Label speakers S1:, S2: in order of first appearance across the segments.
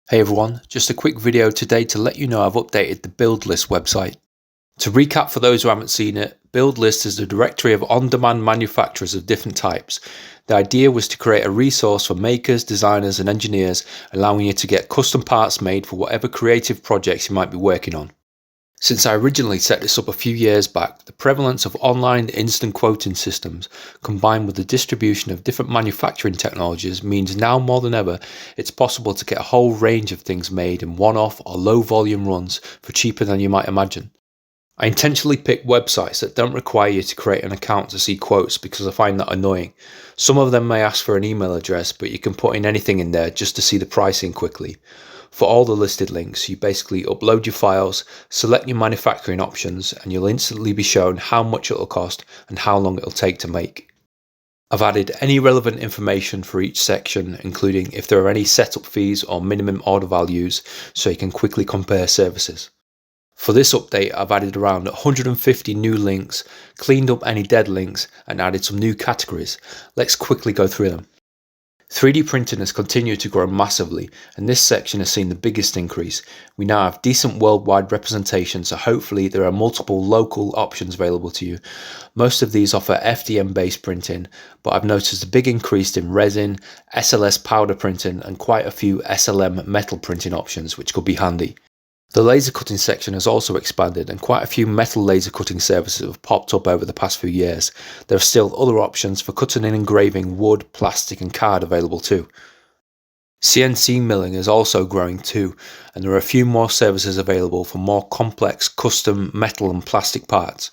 S1: Hey everyone, just a quick video today to let you know I've updated the BuildList website. To recap for those who haven't seen it, BuildList is a directory of on-demand manufacturers of different types. The idea was to create a resource for makers, designers and engineers, allowing you to get custom parts made for whatever creative projects you might be working on. Since I originally set this up a few years back, the prevalence of online instant quoting systems combined with the distribution of different manufacturing technologies means now more than ever it's possible to get a whole range of things made in one-off or low volume runs for cheaper than you might imagine. I intentionally pick websites that don't require you to create an account to see quotes because I find that annoying. Some of them may ask for an email address, but you can put in anything in there just to see the pricing quickly. For all the listed links, you basically upload your files, select your manufacturing options, and you'll instantly be shown how much it'll cost and how long it'll take to make. I've added any relevant information for each section, including if there are any setup fees or minimum order values, so you can quickly compare services. For this update, I've added around 150 new links, cleaned up any dead links, and added some new categories. Let's quickly go through them. 3D printing has continued to grow massively, and this section has seen the biggest increase. We now have decent worldwide representation, so hopefully there are multiple local options available to you. Most of these offer FDM based printing, but I've noticed a big increase in resin, SLS powder printing, and quite a few SLM metal printing options, which could be handy. The laser cutting section has also expanded, and quite a few metal laser cutting services have popped up over the past few years. There are still other options for cutting and engraving wood, plastic and card available too. CNC milling is also growing too, and there are a few more services available for more complex custom metal and plastic parts.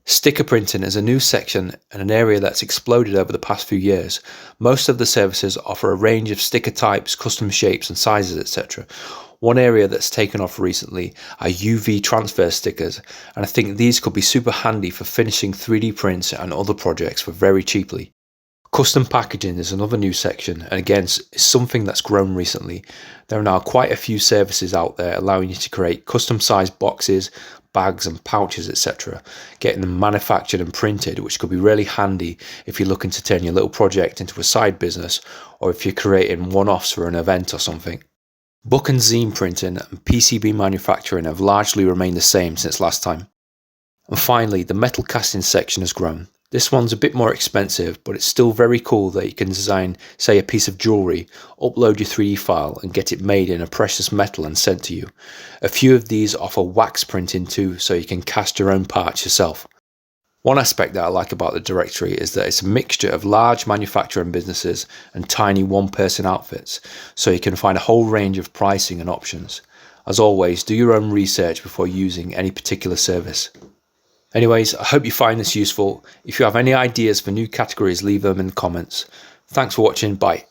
S1: Sticker printing is a new section and an area that's exploded over the past few years. Most of the services offer a range of sticker types, custom shapes and sizes, etc. One area that's taken off recently are UV transfer stickers, and I think these could be super handy for finishing 3D prints and other projects for very cheaply. Custom packaging is another new section, and again is something that's grown recently. There are now quite a few services out there allowing you to create custom sized boxes, bags and pouches, etc. Getting them manufactured and printed, which could be really handy if you're looking to turn your little project into a side business, or if you're creating one-offs for an event or something. Book and zine printing and PCB manufacturing have largely remained the same since last time. And finally, the metal casting section has grown. This one's a bit more expensive, but it's still very cool that you can design, say, a piece of jewellery, upload your 3D file and get it made in a precious metal and sent to you. A few of these offer wax printing too, so you can cast your own parts yourself. One aspect that I like about the directory is that it's a mixture of large manufacturing businesses and tiny one-person outfits, so you can find a whole range of pricing and options. As always, do your own research before using any particular service. Anyways, I hope you find this useful. If you have any ideas for new categories, leave them in the comments. Thanks for watching, bye.